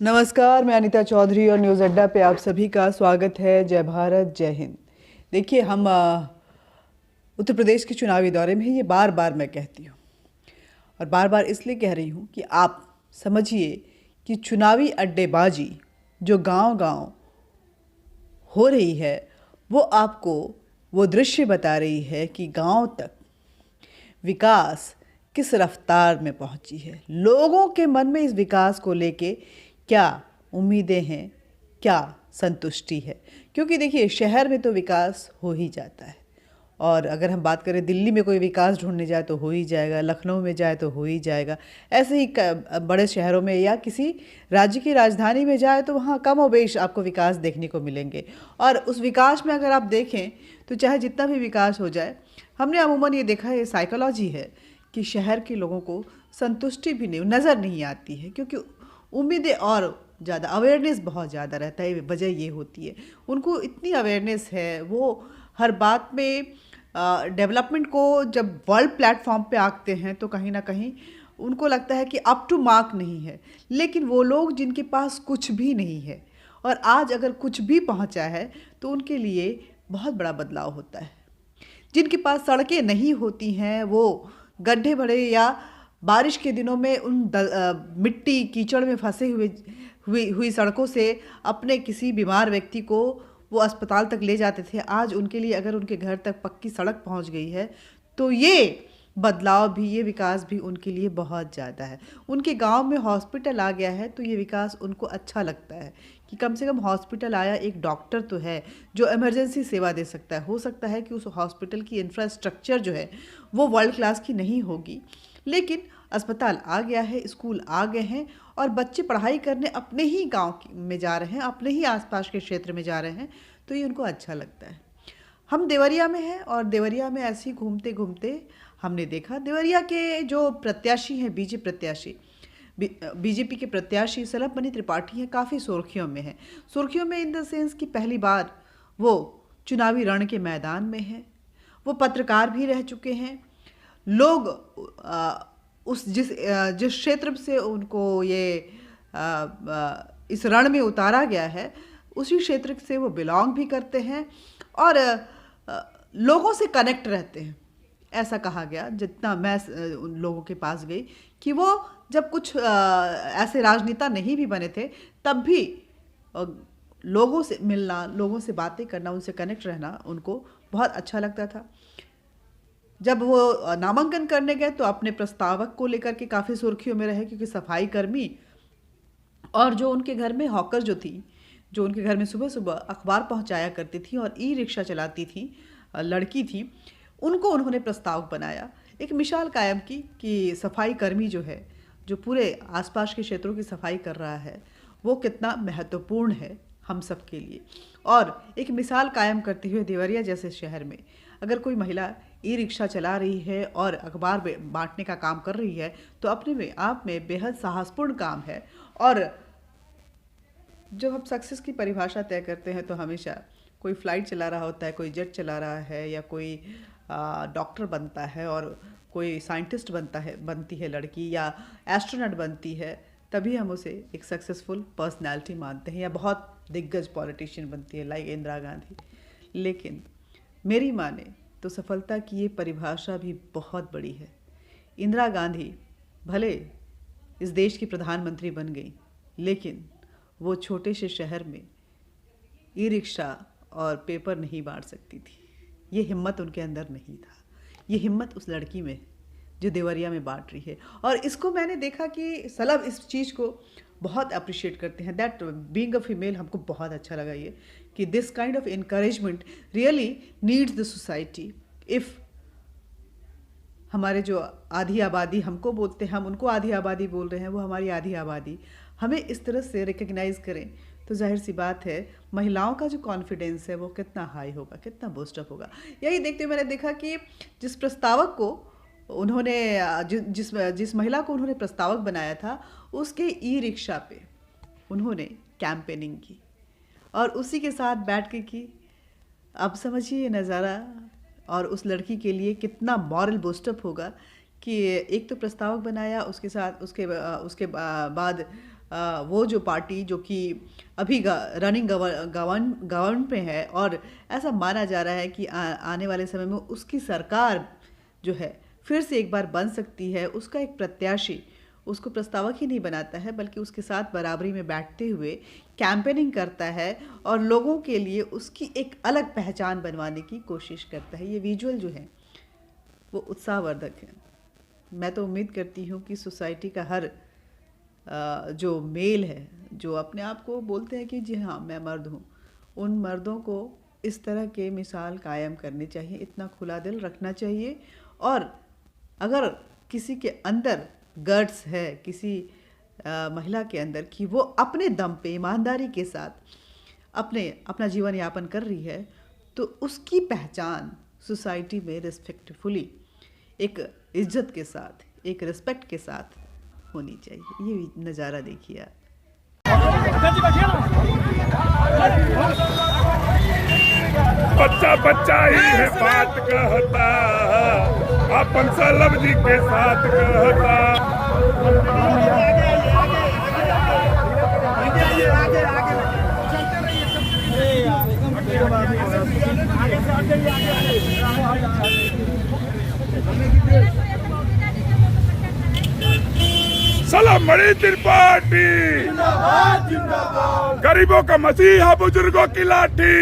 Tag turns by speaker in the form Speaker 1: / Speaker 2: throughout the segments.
Speaker 1: नमस्कार, मैं अनीता चौधरी और न्यूज़ अड्डा पे आप सभी का स्वागत है। जय भारत, जय हिंद। देखिए, हम उत्तर प्रदेश के चुनावी दौरे में ये बार बार मैं कहती हूँ और बार बार इसलिए कह रही हूँ कि आप समझिए कि चुनावी अड्डेबाजी जो गांव-गांव हो रही है वो आपको वो दृश्य बता रही है कि गांव तक विकास किस रफ्तार में पहुंची है। लोगों के मन में इस विकास को लेके क्या उम्मीदें हैं, क्या संतुष्टि है। क्योंकि देखिए, शहर में तो विकास हो ही जाता है और अगर हम बात करें दिल्ली में कोई विकास ढूंढने जाए तो हो ही जाएगा, लखनऊ में जाए तो हो ही जाएगा। ऐसे ही बड़े शहरों में या किसी राज्य की राजधानी में जाए तो वहाँ कम और बेश आपको विकास देखने को मिलेंगे। और उस विकास में अगर आप देखें तो चाहे जितना भी विकास हो जाए, हमने अमूमन ये देखा है, ये साइकोलॉजी है कि शहर के लोगों को संतुष्टि भी नहीं नज़र नहीं आती है, क्योंकि उम्मीदें और ज़्यादा, अवेयरनेस बहुत ज़्यादा रहता है। वजह ये होती है, उनको इतनी अवेयरनेस है, वो हर बात में डेवलपमेंट को जब वर्ल्ड प्लेटफॉर्म पे आते हैं तो कहीं ना कहीं उनको लगता है कि अप टू मार्क नहीं है। लेकिन वो लोग जिनके पास कुछ भी नहीं है और आज अगर कुछ भी पहुंचा है तो उनके लिए बहुत बड़ा बदलाव होता है। जिनके पास सड़कें नहीं होती हैं वो गड्ढे भरे या बारिश के दिनों में मिट्टी कीचड़ में फंसे हुई सड़कों से अपने किसी बीमार व्यक्ति को वो अस्पताल तक ले जाते थे, आज उनके लिए अगर उनके घर तक पक्की सड़क पहुंच गई है तो ये बदलाव भी, ये विकास भी उनके लिए बहुत ज़्यादा है। उनके गांव में हॉस्पिटल आ गया है तो ये विकास उनको अच्छा लगता है कि कम से कम हॉस्पिटल आया, एक डॉक्टर तो है जो इमरजेंसी सेवा दे सकता है। हो सकता है कि उस हॉस्पिटल की इंफ्रास्ट्रक्चर जो है वो वर्ल्ड क्लास की नहीं होगी, लेकिन अस्पताल आ गया है, स्कूल आ गए हैं और बच्चे पढ़ाई करने अपने ही गांव में जा रहे हैं, अपने ही आसपास के क्षेत्र में जा रहे हैं, तो ये उनको अच्छा लगता है। हम देवरिया में हैं और देवरिया में ऐसे ही घूमते घूमते हमने देखा देवरिया के जो प्रत्याशी हैं, बीजेपी के प्रत्याशी सलभमणि त्रिपाठी हैं, काफ़ी सुर्खियों में हैं। सुर्खियों में इन द सेंस कि पहली बार वो चुनावी रण के मैदान में हैं, वो पत्रकार भी रह चुके हैं। लोग जिस क्षेत्र से उनको ये इस रण में उतारा गया है उसी क्षेत्र से वो बिलोंग भी करते हैं और लोगों से कनेक्ट रहते हैं। ऐसा कहा गया जितना मैं उन लोगों के पास गई कि वो जब कुछ ऐसे राजनेता नहीं भी बने थे तब भी लोगों से मिलना, लोगों से बातें करना, उनसे कनेक्ट रहना उनको बहुत अच्छा लगता था। जब वो नामांकन करने गए तो अपने प्रस्तावक को लेकर के काफ़ी सुर्खियों में रहे, क्योंकि सफाई कर्मी और जो उनके घर में हॉकर जो थी, जो उनके घर में सुबह सुबह अखबार पहुंचाया करती थी और ई रिक्शा चलाती थी, लड़की थी, उनको उन्होंने प्रस्तावक बनाया। एक मिसाल कायम की कि सफाई कर्मी जो है, जो पूरे आसपास के क्षेत्रों की सफाई कर रहा है, वो कितना महत्वपूर्ण है हम सब के लिए। और एक मिसाल कायम करते हुए देवरिया जैसे शहर में अगर कोई महिला ई रिक्शा चला रही है और अखबार बांटने का काम कर रही है तो अपने में आप में बेहद साहसपूर्ण काम है। और जब हम सक्सेस की परिभाषा तय करते हैं तो हमेशा कोई फ्लाइट चला रहा होता है, कोई जेट चला रहा है, या कोई डॉक्टर बनता है और कोई साइंटिस्ट बनती है लड़की, या एस्ट्रोनॉट बनती है, तभी हम उसे एक सक्सेसफुल पर्सनालिटी मानते हैं, या बहुत दिग्गज पॉलिटिशियन बनती है लाइक इंदिरा गांधी। लेकिन मेरी माने तो सफलता की ये परिभाषा भी बहुत बड़ी है। इंदिरा गांधी भले इस देश की प्रधानमंत्री बन गई, लेकिन वो छोटे से शहर में ई रिक्शा और पेपर नहीं बांट सकती थी। ये हिम्मत उनके अंदर नहीं था। ये हिम्मत उस लड़की में जो देवरिया में बांट रही है। और इसको मैंने देखा कि सलभ इस चीज़ को बहुत अप्रिशिएट करते हैं। दैट बीइंग अ फीमेल हमको बहुत अच्छा लगा ये कि this kind of encouragement really needs the society. If हमारे जो आधी आबादी हमको बोलते हैं, हम उनको आधी आबादी बोल रहे हैं, वो हमारी आधी आबादी हमें इस तरह से रिकग्नाइज़ करें तो जाहिर सी बात है महिलाओं का जो कॉन्फिडेंस है वो कितना हाई होगा, कितना बूस्टअप होगा। यही देखते हुए मैंने देखा कि जिस प्रस्तावक को उन्होंने जिस महिला को उन्होंने प्रस्तावक बनाया था उसके ई रिक्शा पे उन्होंने कैंपेनिंग की और उसी के साथ बैठ के की। अब समझिए ये नज़ारा और उस लड़की के लिए कितना मॉरल बूस्टअप होगा कि एक तो प्रस्तावक बनाया, उसके साथ उसके बाद वो जो पार्टी जो कि अभी रनिंग गवर्नमेंट में है, और ऐसा माना जा रहा है कि आने वाले समय में उसकी सरकार जो है फिर से एक बार बन सकती है, उसका एक प्रत्याशी उसको प्रस्तावक ही नहीं बनाता है बल्कि उसके साथ बराबरी में बैठते हुए कैंपेनिंग करता है और लोगों के लिए उसकी एक अलग पहचान बनवाने की कोशिश करता है। ये विजुअल जो है वो उत्साहवर्धक है। मैं तो उम्मीद करती हूँ कि सोसाइटी का हर जो मेल है, जो अपने आप को बोलते हैं कि जी हाँ मैं मर्द हूँ, उन मर्दों को इस तरह के मिसाल कायम करनी चाहिए, इतना खुला दिल रखना चाहिए। और अगर किसी के अंदर गट्स है, किसी महिला के अंदर, कि वो अपने दम पे ईमानदारी के साथ अपना जीवन यापन कर रही है, तो उसकी पहचान सोसाइटी में रिस्पेक्टफुली, एक इज्जत के साथ, एक रिस्पेक्ट के साथ होनी चाहिए। ये नज़ारा देखिए आप।
Speaker 2: बच्चा बच्चा ही है बात कहता, अपन सलब जी के साथ कहता। सलाम मणि त्रिपाठी, गरीबों का मसीहा बुजुर्गों की लाठी,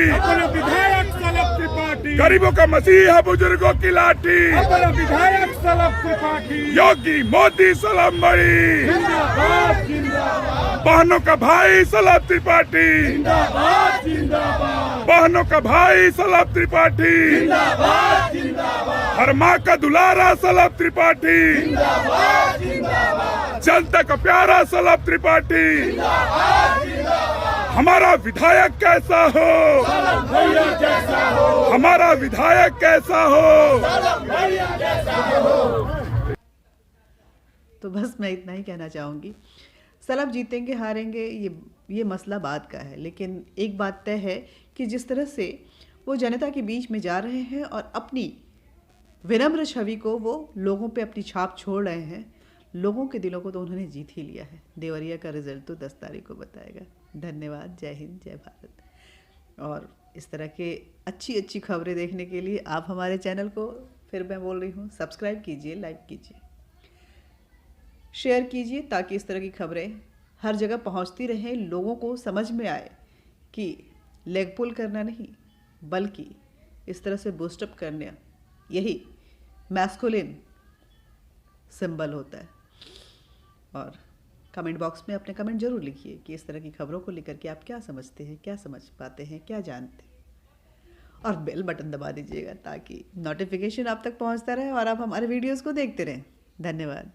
Speaker 3: विधायक सलभ त्रिपाठी,
Speaker 2: गरीबों का मसीहा बुजुर्गों की लाठी,
Speaker 3: विधायक सलभ त्रिपाठी,
Speaker 2: योगी मोदी सलाम मणि,
Speaker 3: जिंदाबाद जिंदाबाद,
Speaker 2: बहनों का भाई सलाम त्रिपाठी,
Speaker 3: जिंदाबाद जिंदाबाद,
Speaker 2: बहनों का भाई सलाम त्रिपाठी,
Speaker 3: जिंदाबाद जिंदाबाद,
Speaker 2: हर माँ का दुलारा सलाम त्रिपाठी,
Speaker 3: जिंदाबाद जिंदाबाद,
Speaker 2: जनता का प्यारा सलाम त्रिपाठी। हमारा विधायक कैसा हो,
Speaker 3: भैया जैसा हो,
Speaker 2: हमारा विधायक कैसा हो।
Speaker 3: भैया जैसा हो।
Speaker 1: तो बस मैं इतना ही कहना चाहूँगी। सलब जीतेंगे हारेंगे ये मसला बात का है, लेकिन एक बात तय है कि जिस तरह से वो जनता के बीच में जा रहे हैं और अपनी विनम्र छवि को वो लोगों पे अपनी छाप छोड़ रहे हैं, लोगों के दिलों को तो उन्होंने जीत ही लिया है। देवरिया का रिजल्ट तो 10 तारीख को बताएगा। धन्यवाद। जय हिंद, जय भारत। और इस तरह के अच्छी खबरें देखने के लिए आप हमारे चैनल को, फिर मैं बोल रही हूँ, सब्सक्राइब कीजिए, लाइक कीजिए, शेयर कीजिए, ताकि इस तरह की खबरें हर जगह पहुँचती रहें, लोगों को समझ में आए कि लेग पुल करना नहीं बल्कि इस तरह से बूस्टअप करना, यही मैस्कुलिन सिंबल होता है। और कमेंट बॉक्स में अपने कमेंट जरूर लिखिए कि इस तरह की खबरों को लेकर के आप क्या समझते हैं, क्या समझ पाते हैं, क्या जानते हैं। और बेल बटन दबा दीजिएगा ताकि नोटिफिकेशन आप तक पहुंचता रहे और आप हमारे वीडियोस को देखते रहें। धन्यवाद।